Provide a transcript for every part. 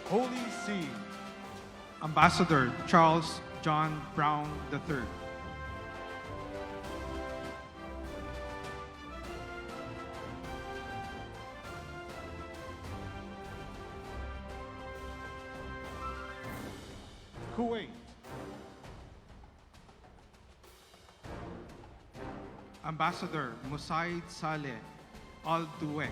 Holy See, Ambassador Charles John Brown III. Kuwait, Ambassador Musaid Saleh Al Duwek.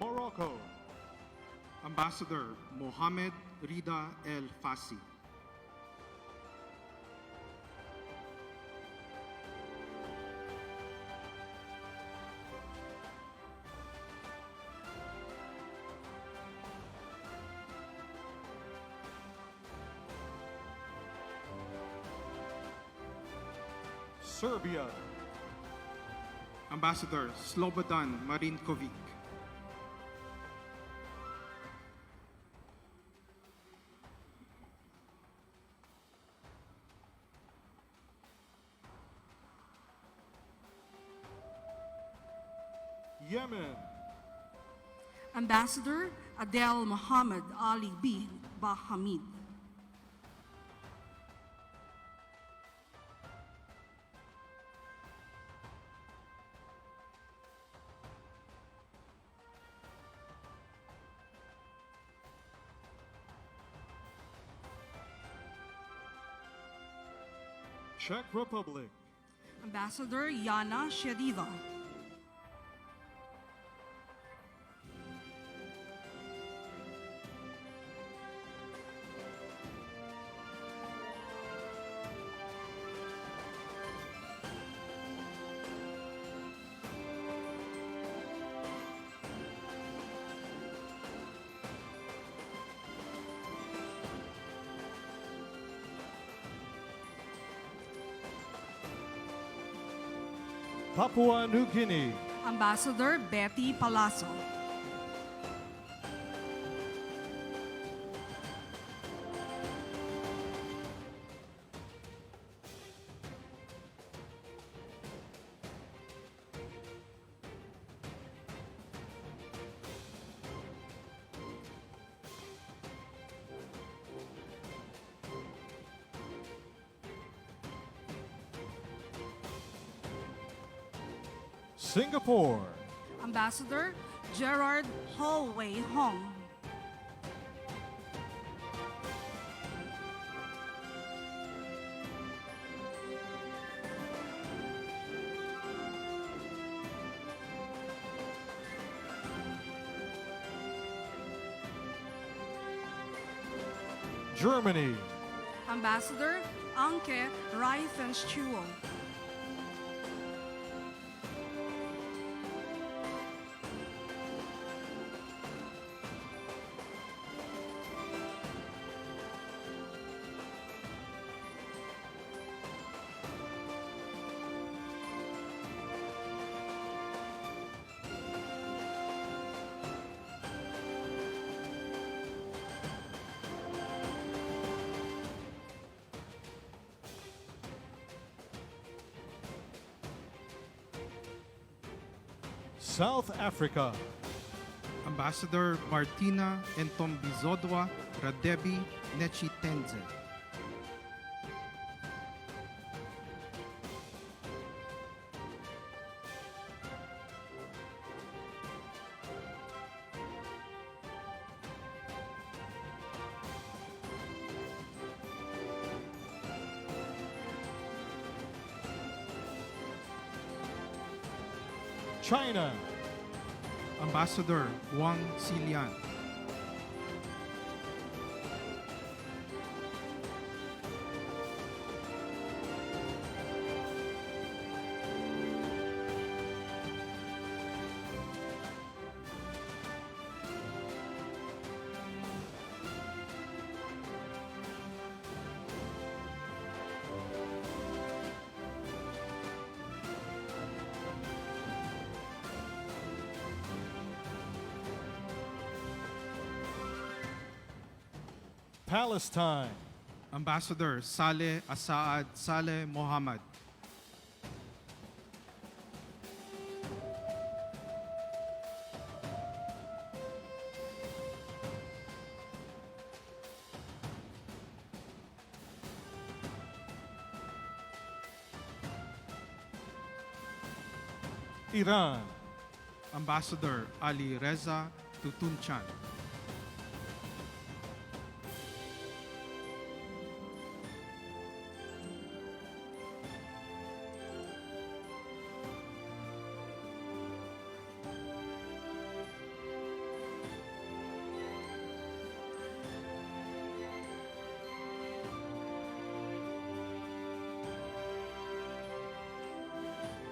Morocco, Ambassador Mohammed Rida El Fassi. Serbia, Ambassador Slobodan Marinkovic. Yemen, Ambassador Adel Mohammed Ali bin Bahamid. Czech Republic, Ambassador Yana Sheriva. Papua New Guinea, Ambassador Betty Palazzo. Singapore, Ambassador Gerard Ho Wei Hong. Germany, Ambassador Anke Reifenstuhl. South Africa, Ambassador Martina Ntombizodwa Radebi Nechitenze. China, Ambassador Wang Xilian. Palestine. Ambassador Saleh Asaad Saleh Mohammad. Iran. Ambassador Ali Reza Tutunchan.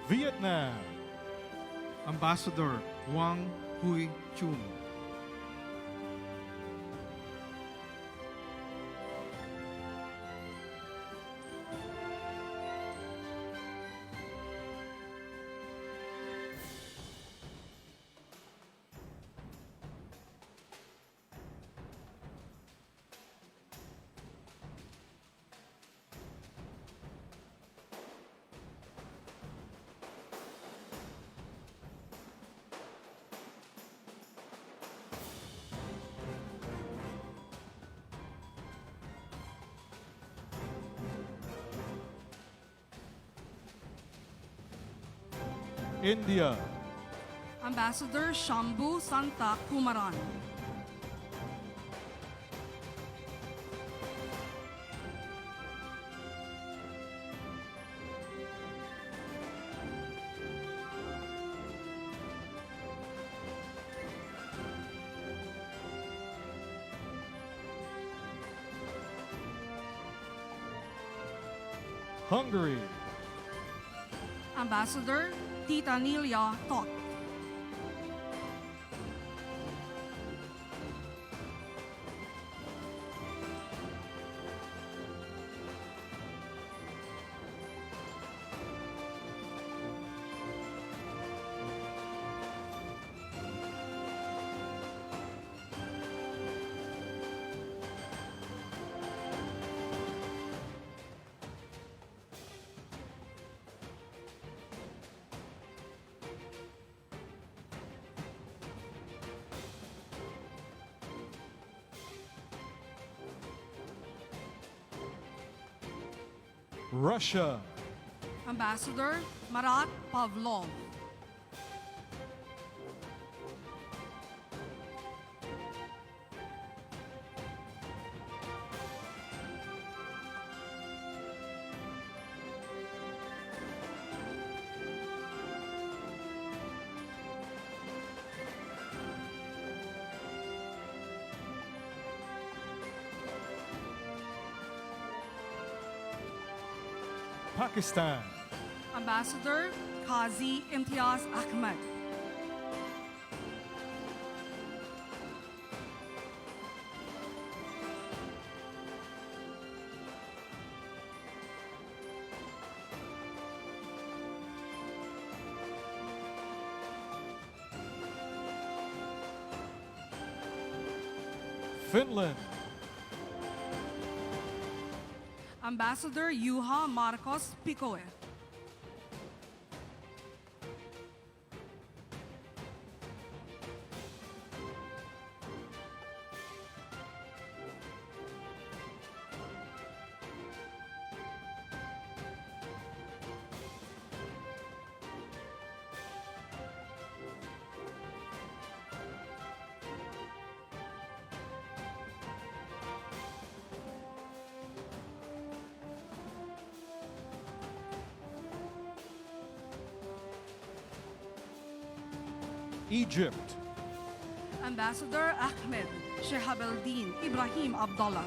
Vietnam. Ambassador Wang Hui Chun. India. Ambassador Shambhu Santa Kumaran. Hungary. Ambassador Tita Nelia Tot. Russia. Ambassador Marat Pavlov. Pakistan. Ambassador Qazi Imtiaz Ahmed. Finland. Ambassador Yuha Marcos Picoe. Egypt. Ambassador Ahmed Shehabeldin Ibrahim Abdullah.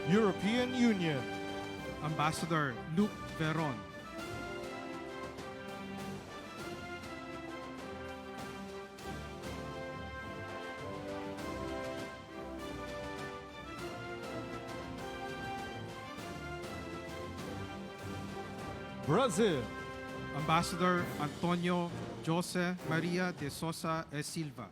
European Union. Ambassador Luc Veron. Brazil. Ambassador Antonio Jose Maria de Sosa e Silva.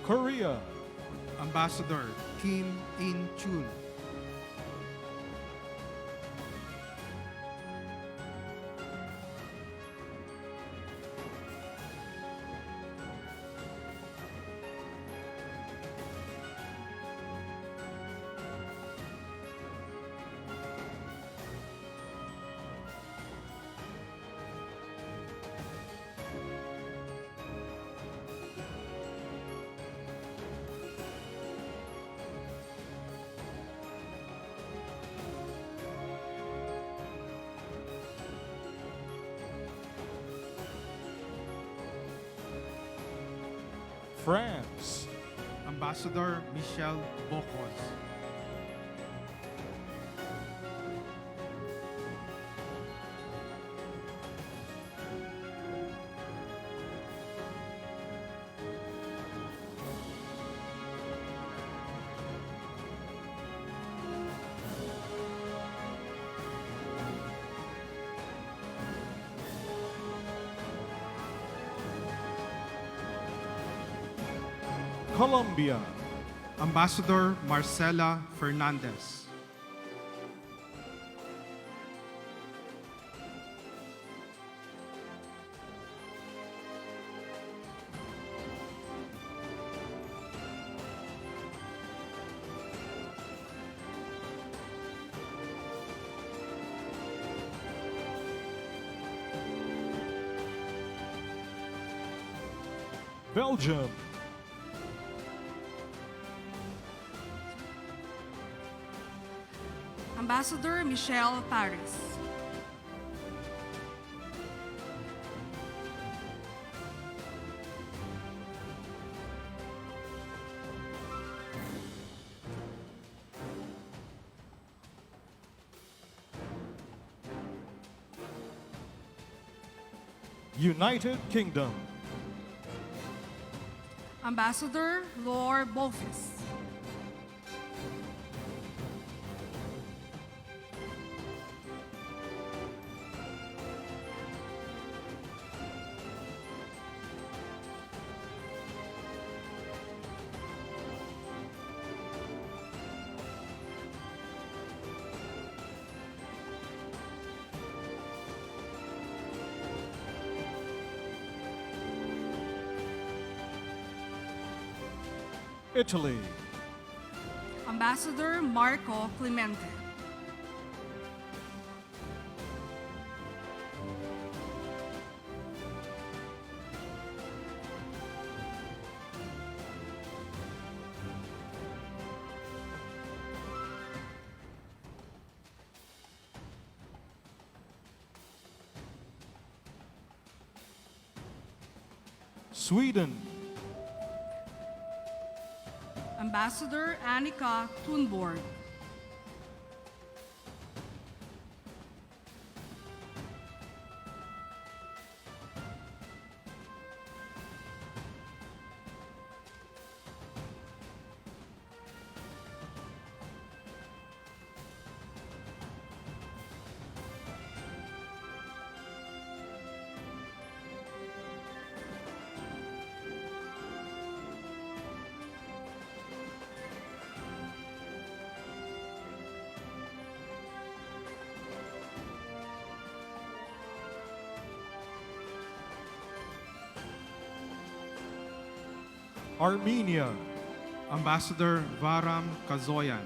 Korea. Ambassador Kim In Chun. France. Ambassador Michelle Bocos. Colombia. Ambassador Marcela Fernandez. Belgium. Ambassador Michelle Paris. United Kingdom. Ambassador Lore Bofis. Italy. Ambassador Marco Clemente. Sweden. Ambassador Annika Thunborg. Armenia. Ambassador Varam Kazoyan.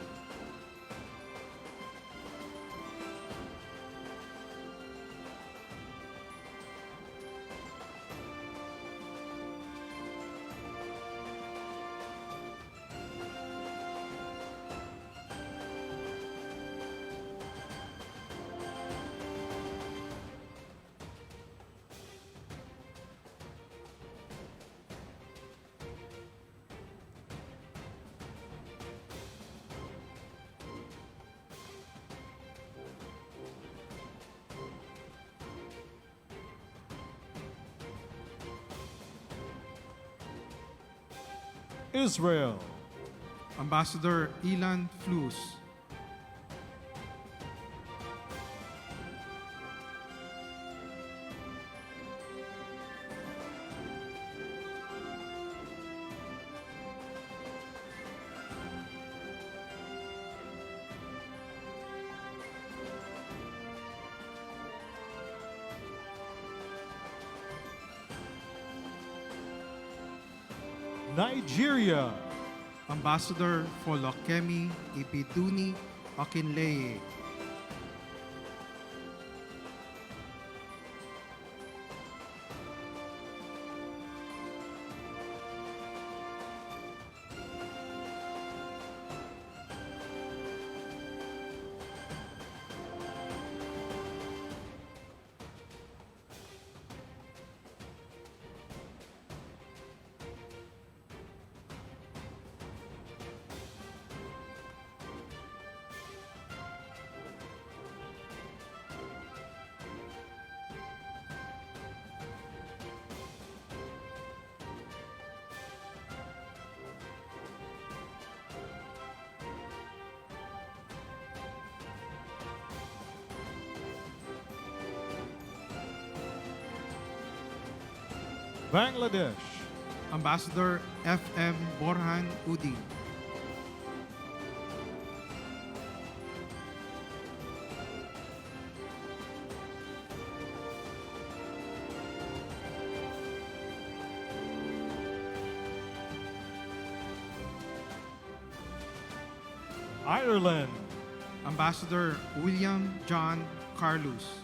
Israel. Ambassador Ilan Flus, Nigeria. Ambassador Folokemi Ibiduni Akinleye, Bangladesh. Ambassador FM Borhan Udin, Ireland. Ambassador William John Carlos,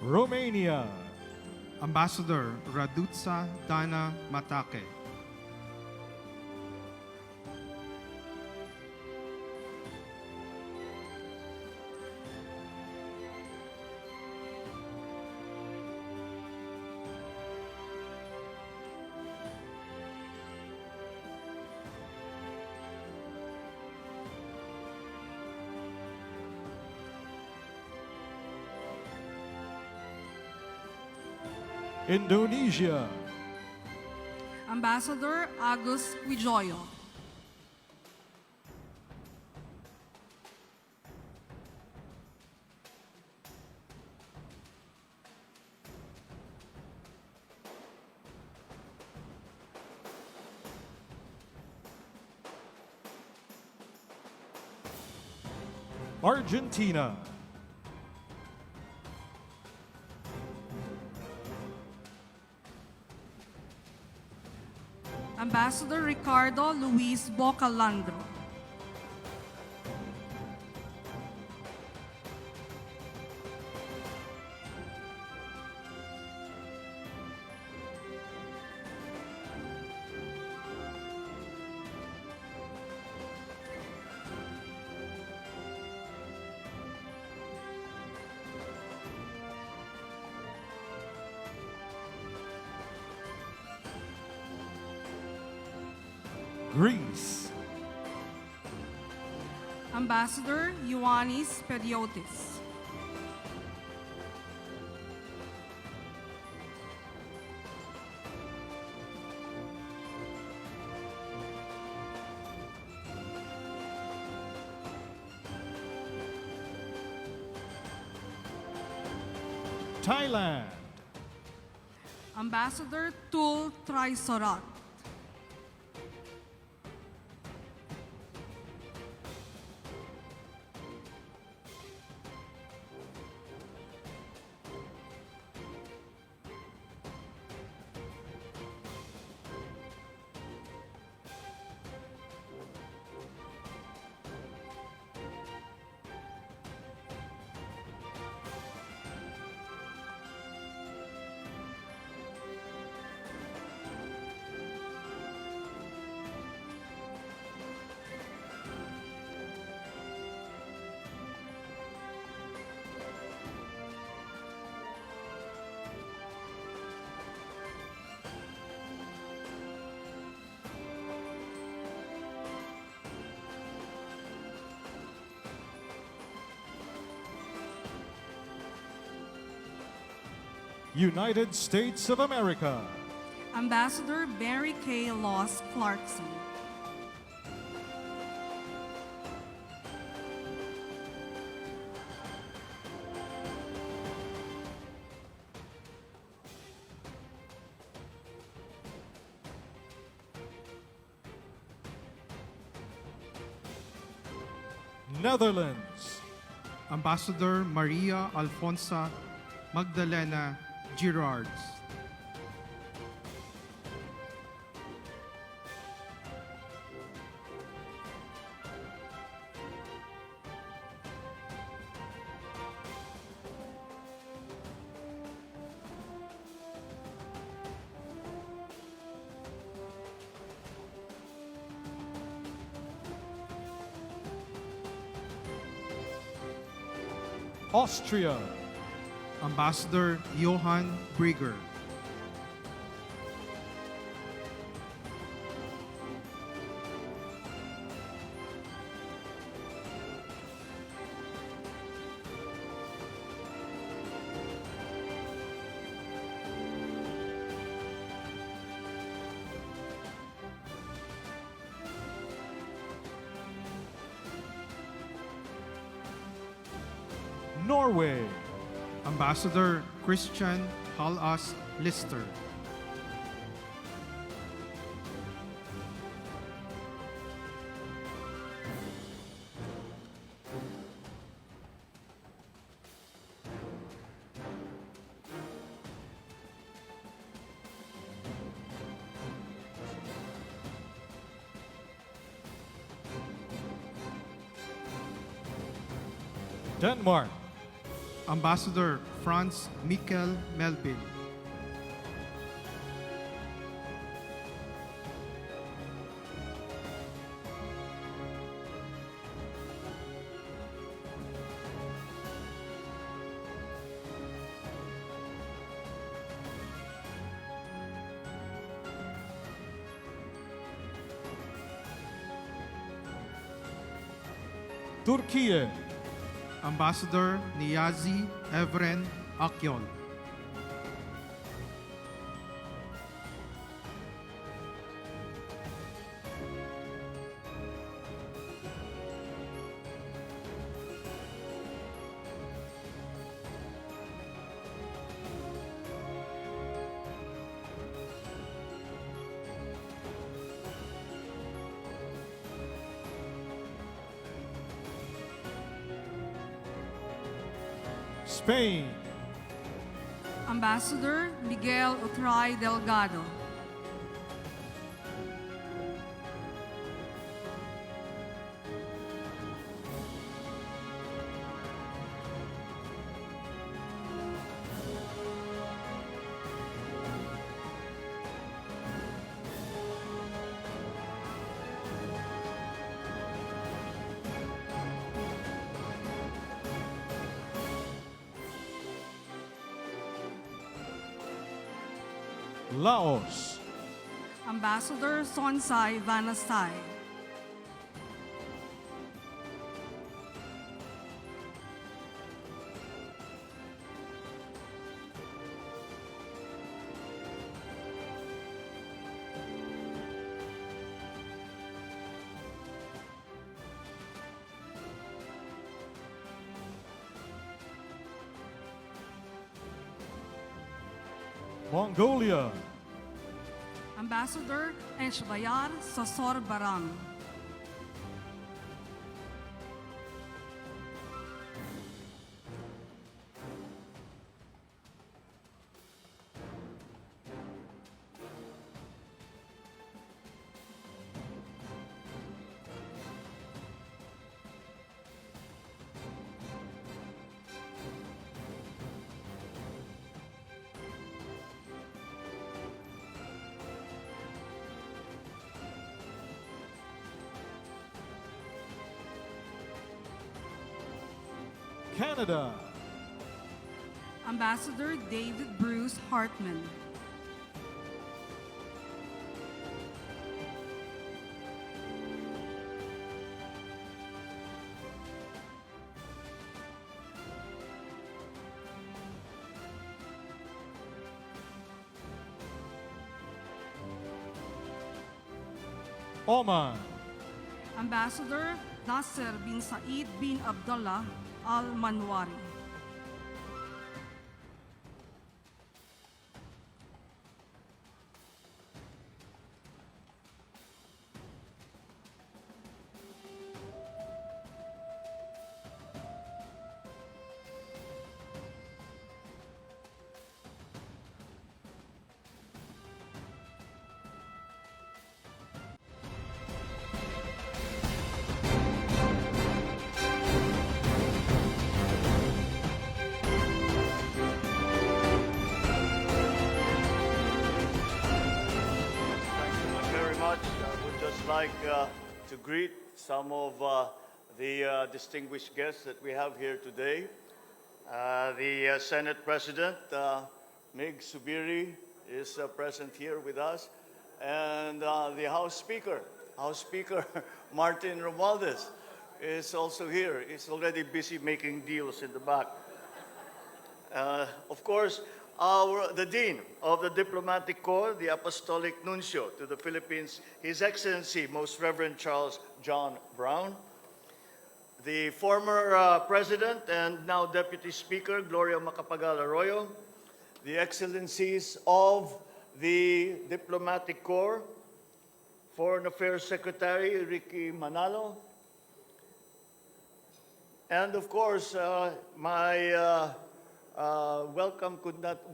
Romania. Ambassador Radutsa Dana Matake, Indonesia. Ambassador Agus Wijoyo. Argentina. Ambassador Ricardo Luis Bocalandro. Greece. Ambassador Ioannis Periotis. Thailand. Ambassador Tul Trisorat. United States of America. Ambassador Mary Kay Loss Clarkson. Netherlands. Ambassador Maria Alfonsa Magdalena Girards. Austria. Ambassador Johann Brigger. Norway. Ambassador Christian Halas Lister. Denmark. Ambassador Franz Mikkel Melvin. Turkey. Ambassador Niyazi Evren Akyol. Spain. Ambassador Miguel Utray Delgado. Laos. Ambassador Sonsai Vanastai. Mongolia. Ambassador Enshbayar Sosor Barang. Canada. Ambassador David Bruce Hartman. Oman. Ambassador Nasser bin Said bin Abdullah Al Manwari. Very much. I would just like to greet some of the distinguished guests that we have here today. The Senate President, Mig Subiri, is present here with us, and the House Speaker, Martin Romualdez, is also here. He's already busy making deals in the back. Of course, the Dean of the Diplomatic Corps, the Apostolic Nuncio to the Philippines, His Excellency, Most Reverend Charles John Brown. The former President and now Deputy Speaker, Gloria Macapagal Arroyo. The Excellencies of the Diplomatic Corps, Foreign Affairs Secretary Ricky Manalo. And of course, my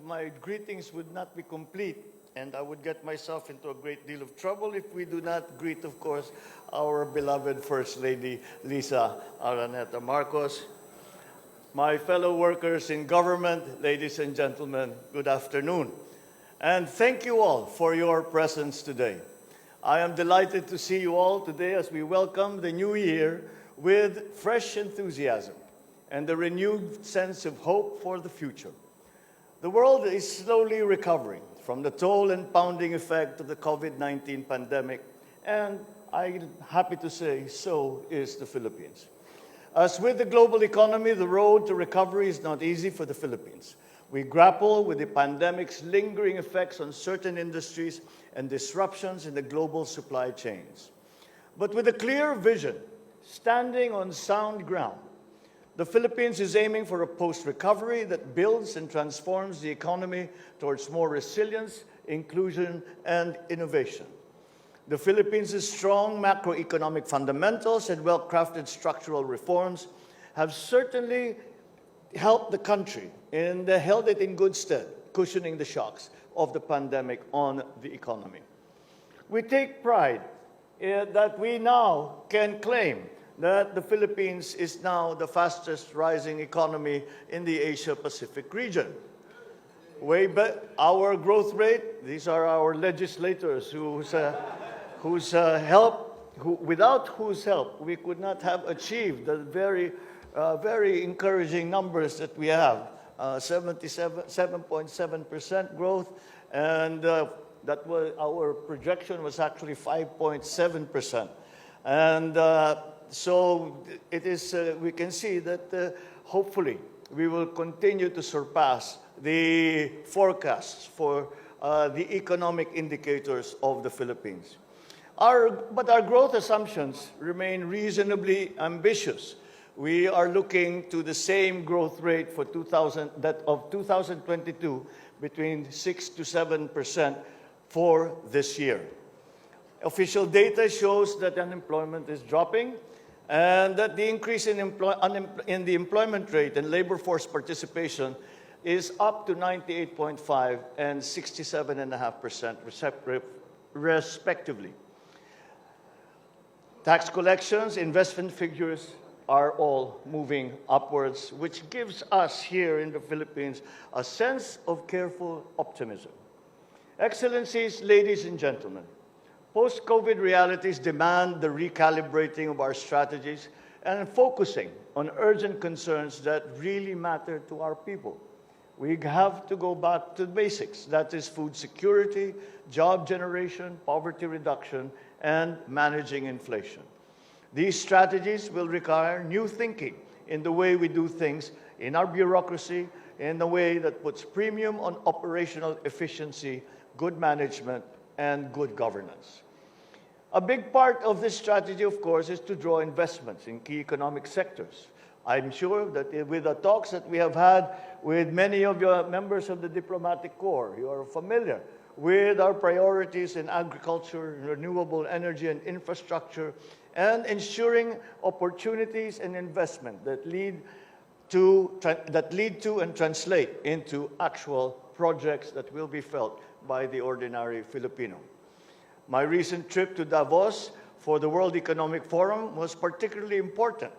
my greetings would not be complete, and I would get myself into a great deal of trouble if we do not greet, of course, our beloved First Lady, Lisa Araneta Marcos. My fellow workers in government, ladies and gentlemen, good afternoon. And thank you all for your presence today. I am delighted to see you all today as we welcome the new year with fresh enthusiasm and a renewed sense of hope for the future. The world is slowly recovering from the toll and pounding effect of the COVID-19 pandemic, and I'm happy to say so is the Philippines. As with the global economy, the road to recovery is not easy for the Philippines. We grapple with the pandemic's lingering effects on certain industries and disruptions in the global supply chains. But with a clear vision, standing on sound ground, the Philippines is aiming for a post-recovery that builds and transforms the economy towards more resilience, inclusion, and innovation. The Philippines' strong macroeconomic fundamentals and well-crafted structural reforms have certainly helped the country and held it in good stead, cushioning the shocks of the pandemic on the economy. We take pride that we now can claim that the Philippines is now the fastest rising economy in the Asia-Pacific region. Our growth rate, these are our legislators without whose help we could not have achieved the very encouraging numbers that we have, 7.7% growth, and that was our projection was actually 5.7%, and so it is. We can see that hopefully we will continue to surpass the forecasts for the economic indicators of the Philippines. But our growth assumptions remain reasonably ambitious. We are looking to the same growth rate for 2022, between 6 to 7% for this year. Official data shows that unemployment is dropping, and that the increase in the employment rate and labor force participation is up to 98.5 and 67.5% respectively. Tax collections, investment figures are all moving upwards, which gives us here in the Philippines a sense of careful optimism. Excellencies, ladies and gentlemen, post-COVID realities demand the recalibrating of our strategies and focusing on urgent concerns that really matter to our people. We have to go back to the basics, that is food security, job generation, poverty reduction, and managing inflation. These strategies will require new thinking in the way we do things in our bureaucracy, in a way that puts premium on operational efficiency, good management, and good governance. A big part of this strategy, of course, is to draw investments in key economic sectors. I'm sure that with the talks that we have had with many of your members of the diplomatic corps, you are familiar with our priorities in agriculture, renewable energy and infrastructure, and ensuring opportunities and investment that lead to and translate into actual projects that will be felt by the ordinary Filipino. My recent trip to Davos for the World Economic Forum was particularly important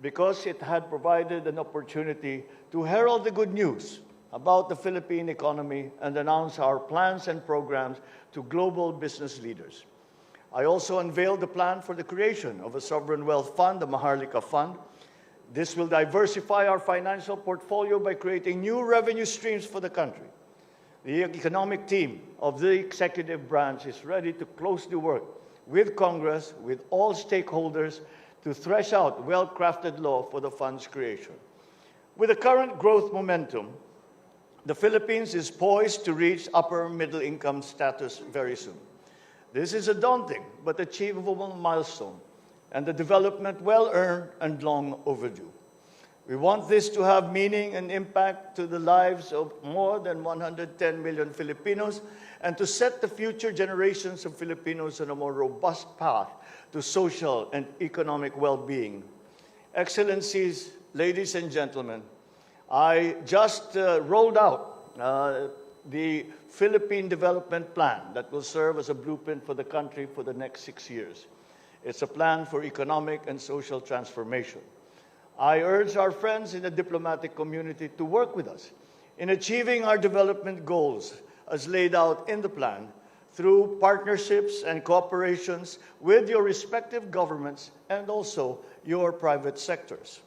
because it had provided an opportunity to herald the good news about the Philippine economy and announce our plans and programs to global business leaders. I also unveiled the plan for the creation of a sovereign wealth fund, the Maharlika Fund. This will diversify our financial portfolio by creating new revenue streams for the country. The economic team of the executive branch is ready to closely work with Congress, with all stakeholders, to thresh out well-crafted law for the fund's creation. With the current growth momentum, the Philippines is poised to reach upper middle income status very soon. This is a daunting but achievable milestone, and the development well-earned and long overdue. We want this to have meaning and impact to the lives of more than 110 million Filipinos and to set the future generations of Filipinos on a more robust path to social and economic well-being. Excellencies, ladies and gentlemen, I just rolled out the Philippine Development Plan that will serve as a blueprint for the country for the next 6 years. It's a plan for economic and social transformation. I urge our friends in the diplomatic community to work with us in achieving our development goals as laid out in the plan through partnerships and cooperations with your respective governments and also your private sectors.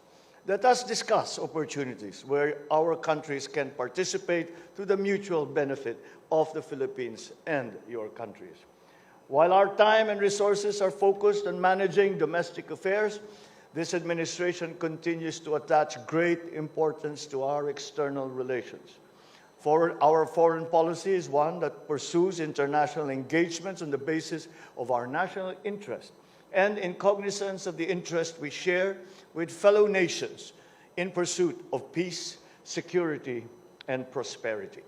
Let us discuss opportunities where our countries can participate to the mutual benefit of the Philippines and your countries. While our time and resources are focused on managing domestic affairs, this administration continues to attach great importance to our external relations. Our foreign policy is one that pursues international engagements on the basis of our national interest and in cognizance of the interest we share with fellow nations in pursuit of peace, security, and prosperity.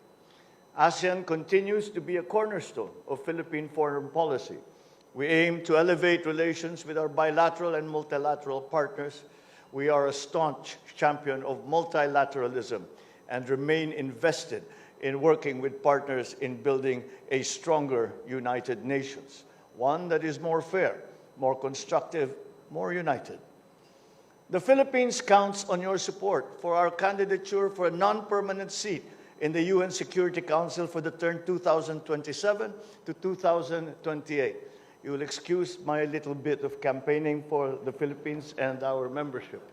ASEAN continues to be a cornerstone of Philippine foreign policy. We aim to elevate relations with our bilateral and multilateral partners. We are a staunch champion of multilateralism and remain invested in working with partners in building a stronger United Nations, one that is more fair, more constructive, more united. The Philippines counts on your support for our candidature for a non-permanent seat in the UN Security Council for the term 2027 to 2028. You will excuse my little bit of campaigning for the Philippines and our membership.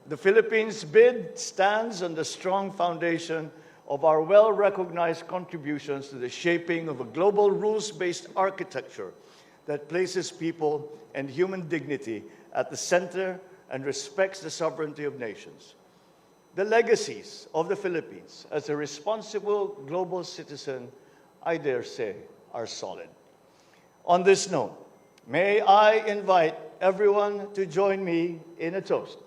The Philippines' bid stands on the strong foundation of our well-recognized contributions to the shaping of a global rules-based architecture that places people and human dignity at the center and respects the sovereignty of nations. The legacies of the Philippines as a responsible global citizen, I dare say, are solid. On this note, may I invite everyone to join me in a toast.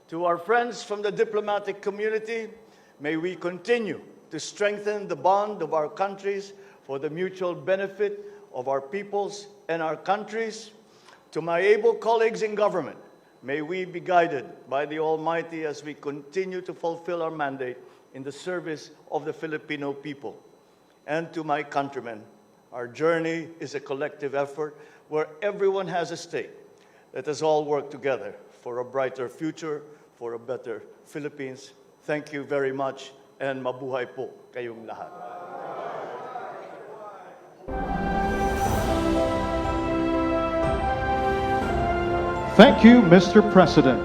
To our friends from the diplomatic community, may we continue to strengthen the bond of our countries for the mutual benefit of our peoples and our countries. To my able colleagues in government, may we be guided by the Almighty as we continue to fulfill our mandate in the service of the Filipino people. And to my countrymen, our journey is a collective effort where everyone has a stake. Let us all work together for a brighter future, for a better Philippines. Thank you very much, and mabuhay po kayong lahat. Thank you, Mr. President.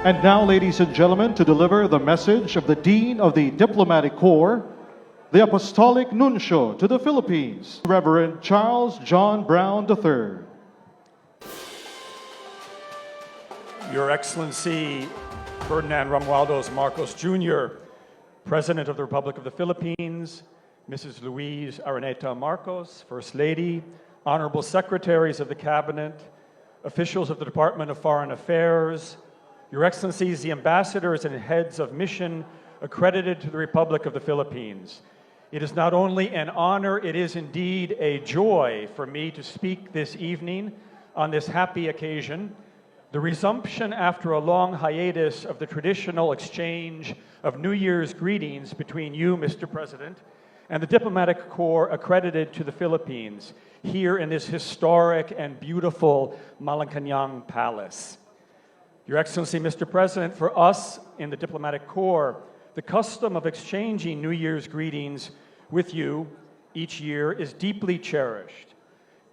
And now, ladies and gentlemen, to deliver the message of the Dean of the Diplomatic Corps, the Apostolic Nuncio to the Philippines, Reverend Charles John Brown III. Your Excellency, Ferdinand Romualdez Marcos Jr., President of the Republic of the Philippines, Mrs. Louise Araneta Marcos, First Lady, Honorable Secretaries of the Cabinet, officials of the Department of Foreign Affairs, Your Excellencies, the ambassadors and heads of mission accredited to the Republic of the Philippines. It is not only an honor, it is indeed a joy for me to speak this evening on this happy occasion, the resumption after a long hiatus of the traditional exchange of New Year's greetings between you, Mr. President, and the diplomatic corps accredited to the Philippines here in this historic and beautiful Malacañang Palace. Your Excellency, Mr. President, for us in the diplomatic corps, the custom of exchanging New Year's greetings with you each year is deeply cherished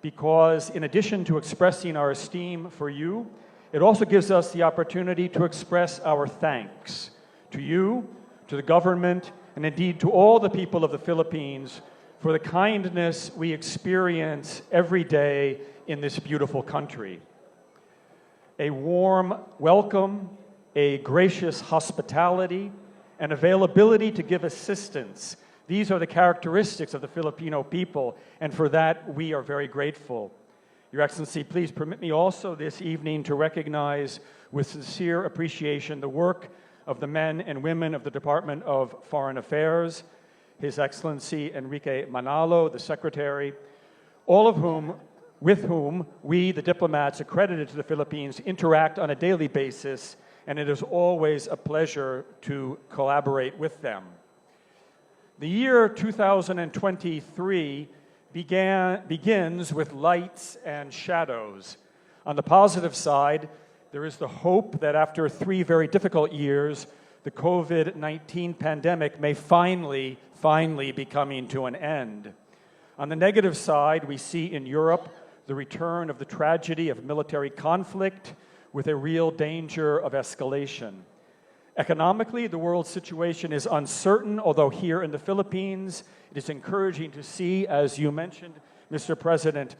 because in addition to expressing our esteem for you, it also gives us the opportunity to express our thanks to you, to the government, and indeed to all the people of the Philippines for the kindness we experience every day in this beautiful country. A warm welcome, a gracious hospitality, and availability to give assistance. These are the characteristics of the Filipino people, and for that we are very grateful. Your Excellency, please permit me also this evening to recognize with sincere appreciation the work of the men and women of the Department of Foreign Affairs, His Excellency Enrique Manalo, the Secretary, all of whom, with whom we, the diplomats accredited to the Philippines, interact on a daily basis, and it is always a pleasure to collaborate with them. The year 2023 begins with lights and shadows. On the positive side, there is the hope that after 3 very difficult years, the COVID-19 pandemic may finally be coming to an end. On the negative side, we see in Europe the return of the tragedy of military conflict with a real danger of escalation. Economically, the world situation is uncertain, although here in the Philippines, it is encouraging to see, as you mentioned, Mr. President,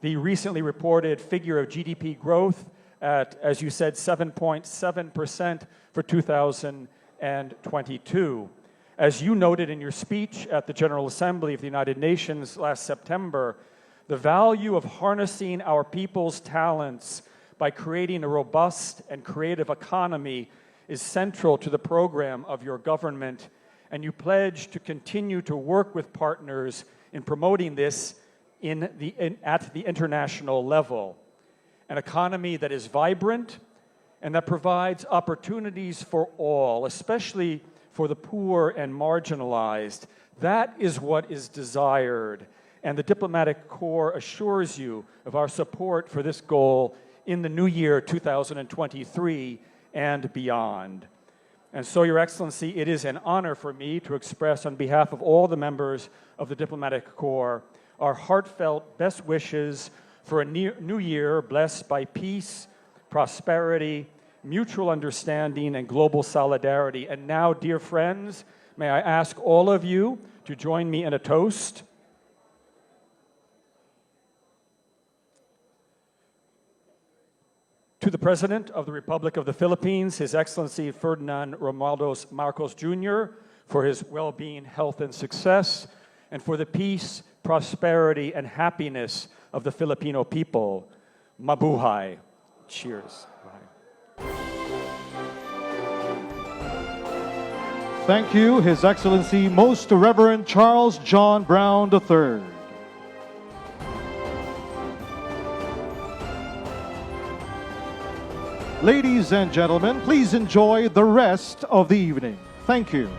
the recently reported figure of GDP growth at, as you said, 7.7% for 2022. As you noted in your speech at the General Assembly of the United Nations last September, the value of harnessing our people's talents by creating a robust and creative economy is central to the program of your government, and you pledge to continue to work with partners in promoting this at the international level. An economy that is vibrant and that provides opportunities for all, especially for the poor and marginalized. That is what is desired, and the diplomatic corps assures you of our support for this goal in the new year 2023 and beyond. And so, Your Excellency, it is an honor for me to express on behalf of all the members of the diplomatic corps our heartfelt best wishes for a new year blessed by peace, prosperity, mutual understanding, and global solidarity. And now, dear friends, may I ask all of you to join me in a toast. To the President of the Republic of the Philippines, His Excellency Ferdinand Romualdez Marcos Jr., for his well-being, health, and success, and for the peace, prosperity, and happiness of the Filipino people. Mabuhay. Cheers. Thank you, His Excellency Most Reverend Charles John Brown III. Ladies and gentlemen, please enjoy the rest of the evening. Thank you.